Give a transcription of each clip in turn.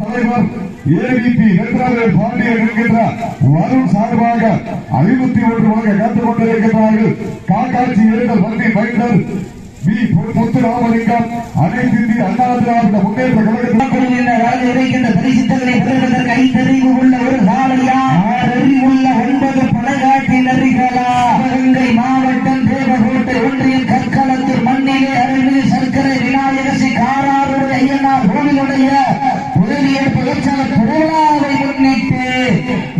தலைவர் ஏவிபி வெங்கடாஜன் பாண்டியன் என்கின்ற வருண் சார்பாக 51 வழங்க காத்துக் கொண்டிருக்கிறார்கள். காக்காட்சி ஏறுதல் வண்டி மைண்டர் பி முத்துராமலிங்கம் அனைத்து இந்திய அண்ணா திராவிட முன்னேற்ற கழகத்தில் இருக்கின்ற பரிசுத்தங்களை பெறுவதற்கு 5 அறிவு உள்ள ஒரு சாலையா 6 அறிவு உள்ள 9 பணங்காட்டி நரிகளா சிவகங்கை மாவட்டம் தேவகோட்டை ஒன்றியம் கற்களத்தூர் மண்ணிலே அருள்மிகு சர்க்கரை விநாயக ஸ்ரீ காராரூர் ஐயனார் கோவிலுடைய உதவியேற்பு உற்சவ திருவிழாவை முன்னிட்டு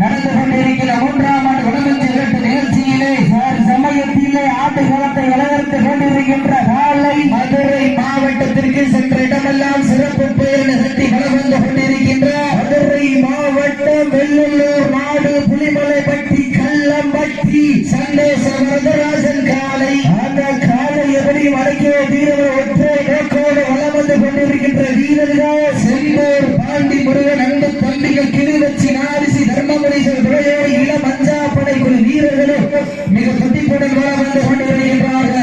நடந்து கொண்டிருக்கிற 3ஆம் ஆண்டு வடமஞ்சு விரட்டு நிகழ்ச்சியிலே சமயத்திலே ஆட்டுகளத்தை வளர்த்துக் கொண்டிருக்கின்ற காலை மதுரை மாவட்டத்திற்கு சென்ற இடமெல்லாம் சிறப்பு பெயர் நிகழ்த்தி வளம் வந்து கொண்டிருக்கின்ற மதுரை மாவட்டம் வெள்ளலூர் நாடு புலிமலைப்பட்டி கல்லம்பட்டி சந்தேச வரதராஜன் காலை அந்த காலை எப்படி வடக்கே வீரர்கள் ஒற்றை நோக்கோடு வளம் வந்து கொண்டிருக்கின்ற வீரர்கள் செந்தூர் பாண்டி முருகன் அன்பு தம்பிகள் கிருவச்சி நாரிசி தர்மபுரீஸ்வரர் துறையோடு இளம் அஞ்சாப்படை குழு வீரர்களும் மிக துடிப்புடன் வளம் வந்து கொண்டிருக்கின்றார்கள்.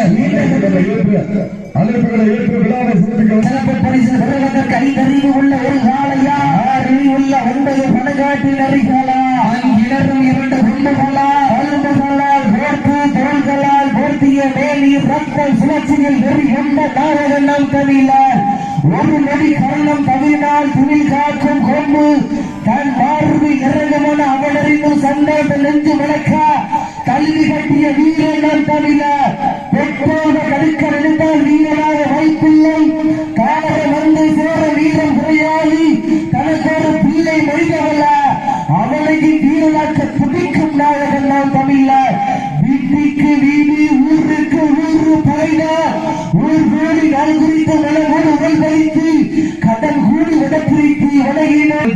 சிறப்பு பரிசு பெறுவதற்கு 5 அறிவு உள்ள ஒரு காலையா 6 அறிவு உள்ள 9 பணங்காட்டி நரிகளா இளரும் 2 குண்டுகளால் போர்த்து தோள்களால் போர்த்திய மேலி ரத்தம் சுழற்சியில் வெறி கொண்ட தாரகெல்லாம் தவிலார் ஒரு நொடி கரணம் தவினால் துணில் காக்கும் கொம்பு தன் மார்பு இறங்கமான அவனறிந்தும் சந்தோஷ நெஞ்சு வழக்கா கல்வி கட்டிய வீரனால் தவிலார் பெற்றோட கடுக்க நினைத்தால் வீரனாக வாய்ப்பில்லை காணக வந்து சேர வீரம் குறையாளி தனக்கு ஒரு பிள்ளை மொழிகவல்ல அவனுக்கு வீரனாக்க துடிக்கும் நாயகனால் தமிழர் வீட்டிற்கு வீதி ஊருக்கு ஊரு பகைதார் ஊர் கூடி நாள் குறித்து மனமோடு உடல் பறித்து கடன் கூடி விடப்பிரித்து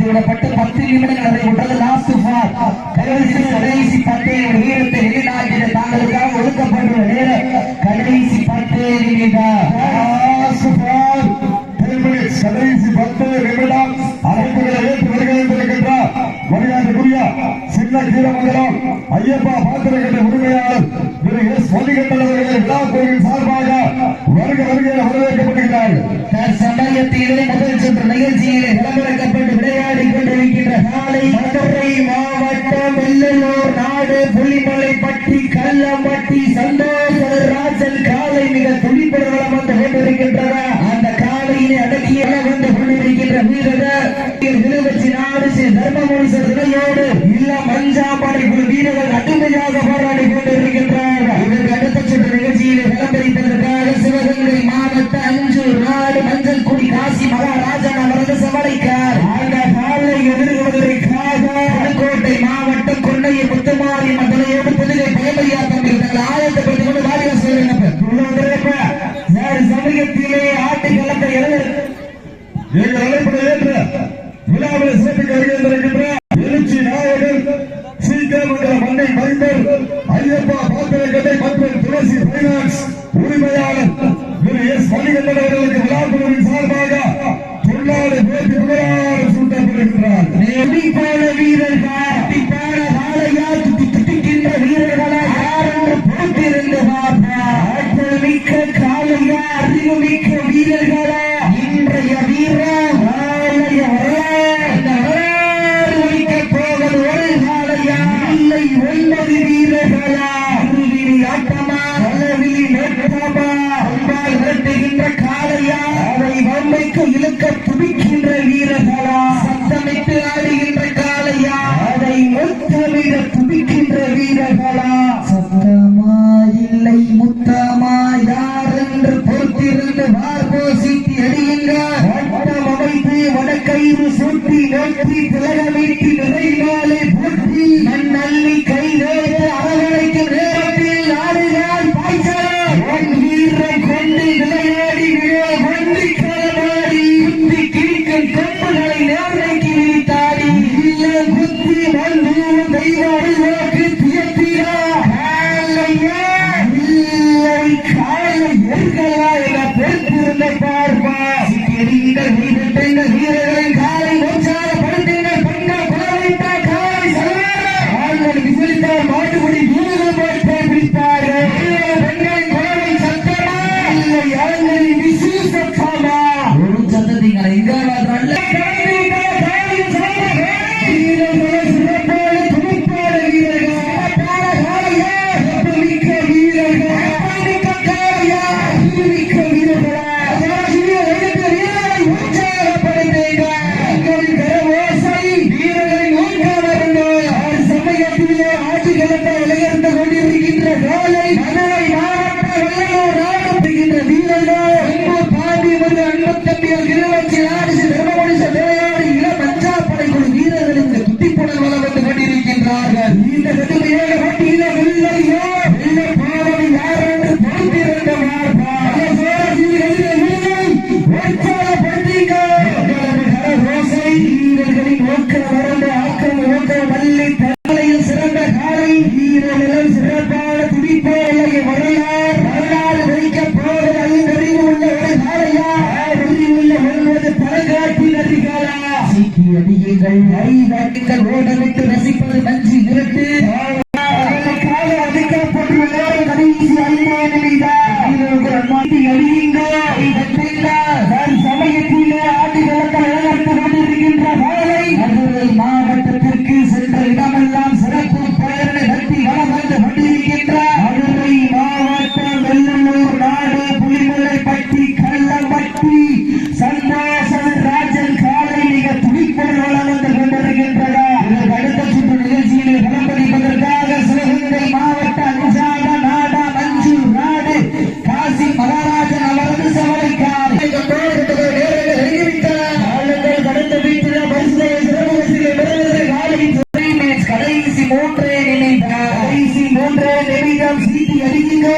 விடப்பட்டு 10 நிமிடங்கள் அதை விட்டது லாஸ்ட் ஃபார் கடைசி 10 வீரத்தை வெளிநாட்டின தாங்களுக்காக ஒதுக்கப்பட்டுள்ள நேரம் கடைசி 10 நிமிடம் கடைசி 10 நிமிடம் அழைப்புகளை ஏற்று வருகின்றார் மரியாதைக்குரிய சின்ன கீரமங்கலம் ஐயப்பா பாத்திரக்கட்டை உரிமையாளர் திரு எஸ் மணிகண்டன் அவர்களை விழா கோவில் சார்பாக வருகையில் வரவேற்கப்படுகிறார்கள். சமயத்திலே முதல் சுற்று நிகழ்ச்சியிலே விளம்பரக்கப்பட்டு விளையாடி கொண்டிருக்கின்ற காலை மதுரை மாவட்டம் வெள்ளலூர் நாடு புலிமலைப்பட்டி கல்லம்பட்டி சந்தோஷர் ராஜன் காலை மிக துடிப்புடன் வளம் வந்து கொண்டிருக்கின்றனர். அந்த காலையிலே அடக்கிய வந்து கொண்டிருக்கின்ற வீரர்கள் திருவச்சி நாடு ஸ்ரீ தர்மபுரீஸ்வரர் துறையோடு இல்லம் அஞ்சாம்படை குழு வீரர்கள் கடுமையாக போராடி கொண்டிருக்கின்றார்கள். இதற்கு அடுத்த சுற்று நிகழ்ச்சியிலே விளம்பரிப்பதற்காக சிவகங்கை மாவட்ட அஞ்சூர் நாடு மஞ்சள் குடி காசி மகாராஜன் அவரது சவடைக்கார் அந்த காலை எதிர்கொள்வதற்காக புதுக்கோட்டை மாவட்டம் கொண்டைய முத்துமாரி மண்டலையோடு புதுகை பயமரியா தம்பிகள் தங்கள் ஆயத்தப்படுத்திக் கொண்டு வாரிவாசல் சமூகத்திலே ஆட்டுக்களத்தை எங்கள் அழைப்பதை ஏற்ற விழாவில் சிறப்பிக்க வருகின்ற எழுச்சி நாயகர் சீக்கிரமங்கலம் மண்ணை மைந்தர் ஐயப்பா பாத்திரக்கட்டை மற்றும் துளசி பைனான்ஸ் உரிமையாளர் திரு எஸ் மணிகண்டன் அவர்களுக்கு விழா குழுவின் சார்பாக தொழிலாளர் பேட்டி புகழாரம் சூட்டப்படுகின்றார். வீரர்களா யார் என்று போட்டிருந்து பார்ப்பார். மிக்க காலையா அறிவுமிக்க வீரர்களா இன்றைய வீரர் போவது ஒரு காலையா இல்லை 9 வீரர்களா அருவிலி ஆட்டமா அளவிலி நோட்டமா அம்பால் விரட்டுகின்ற காலையா அதை வம்மைக்கு இழுக்க துடிக்கின்ற வீரர்களா சத்தமிட்டு ஆடுகின்ற காலையா அதை முத்தமிட துடிக்கின்ற வீரர்களா சத்தமா இல்லை முத்தமா யார் என்று பொறுத்திருந்து பார்ப்போ சீட்டி அடியுங்க வட்டம் அமைத்து வடக்கயிறு சூட்டி நோக்கி திலகமீட்டி நிறைவாலே போட்டி நன்னள்ளி கை வேறு அரவணைக்கும் நேரத்தில் ஆடுகிறார் பாய்ச்சல் ஒன் வீரரை கொண்டு விளையாடி கொண்டு களமாடி குத்தி கிழிக்கும் கொம்புகளை நேர்மைக்கு விரித்தாடி இல்ல குத்தி வந்து தெய்வ அறிவாக்கு தியத்தீரா இல்லை காலை எர்களா என பொறுத்திருந்த பார்ப்பா சிக்கிடுங்கள் வீரர்கள் வீரர்களின் காலை உற்சாகப்படுத்துங்கள் பெண்கள் குலவைத்தா காலை ஆண்கள் விசிலித்தார் மாட்டுக்குடி வீரர்கள் போட்டை பிடித்தார்கள் பெண்களின் குலவை சத்தமா இல்லை ஆண்களின் விசில் சத்தமா ஒரு சத்தத்திங்களை இங்க நல்ல அடியுங்கள் கை தட்டுங்கள் ஓடவிட்டு ரசிப்பது மஞ்சி விரட்டு கடைசி சமயத்திலே ஆடி விளக்க நடந்து கொண்டிருக்கின்ற வேலை மதுரை மாவட்டத்திற்கு சென்ற இடமெல்லாம் சிறப்பு பெயர்களை தட்டி வளம் வந்து கொண்டிருக்கின்ற மதுரை மாவட்டம் வெள்ளலூர் நாடு புலிமலைப்பட்டி கள்ளம்பட்டி சந்தோஷன் ராஜன் காலை மிக துடிப்போடு வளம் வந்து கொண்டிருக்கின்றன. அடுத்த சுற்று நிகழ்ச்சியிலே பலப்பதிப்பதற்காக சிவகங்கை மாவட்ட அனுசாக நாடா மஞ்சு நாடு காசி மகாராஜன் அவரது சவலைக்கார் கடந்த வீட்டில் பரிசுகளை சிறப்பு பெறுவது காலையில் கடைசி மூன்றே நிமிடம் சீட்டி அடிக்குங்க.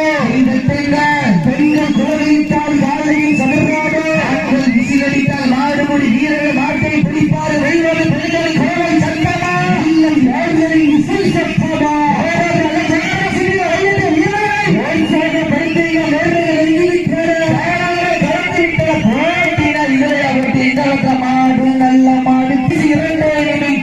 பெண்கள் குலவையிட்டால் காலையில் சமர்வாடு ஆண்கள் விசிலடித்தால் மாடுமொழி வீரர்கள் மாட்டை பிடிப்பாறு வெல்வது பெண்களின் கோவை சட்டமா இல்லை யார்களின் விசில் சட்டமா மாடு நல்ல மாடு இரண்டே நிமிடம்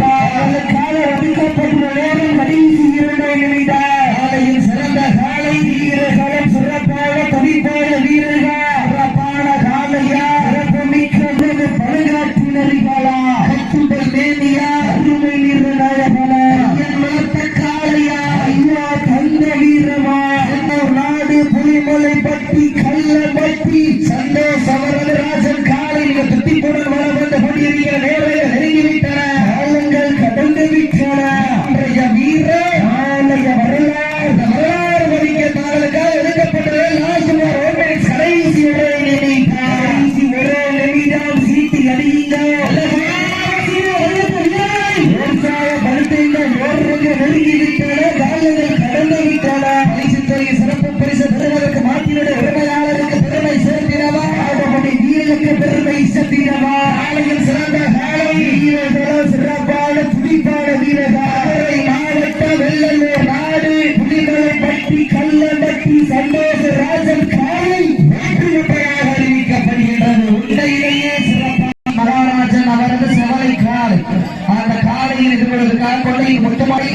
கால ஒதுக்கப்பட்டுள்ள நேரம் கடைசி இரண்டே நிமிடம் காலையில் சிறந்த காலை வீரர்களும் சிறப்பாக துடிப்பான வீரர்கள் சிறப்பான காலையா சிறப்பு மிக்க பழுகாற்றினர்களா கத்துடல் மேனியா அருமை நிர்ணயபல காளையா ஐயா தந்த வீரமா நாடு புலிமலைப்பட்டி கள்ளம்பட்டி சந்தோஷ் அவரது ராஜன் காலை மிக துத்திப்புடன் வர வந்து கொண்டிருக்கிற நேரங்கள் நெருங்கிவிட்டன. காலங்கள் கடந்து விட்டன. அன்றைய வீர நாளைய வரலாறு மதிக்க தாங்களுக்காக எடுக்கப்பட்டது கடைசி ஒரே நிமிடம் சீட்டி அடியுங்க நெருங்கிவிட்டன. காலங்கள் கடந்து விட்டன. பரிசுத்தொகை சிறப்பு பரிசு பெறுவதற்கு மாட்டினுடைய உரிமையாளருக்கு பெருமை சேர்த்தினவா வீரருக்கு பெருமை சேர்த்தினவா காலையில் சிறந்த காலை வீரர்கள் சிறப்பான துடிப்பான வீரர்கள் மாவட்ட வெள்ளலூர் நாடு புலிமலைப்பட்டி கள்ளம்பட்டி சந்தோஷ ராஜன் காலை வெற்றிமுறையாக அறிவிக்கப்படுகின்றது. உண்மையிலேயே சிறப்பான மகாராஜன் அவரது செவலை காலை அந்த காலையில் இருப்பதற்காக கொள்ளையில் மொத்தமாக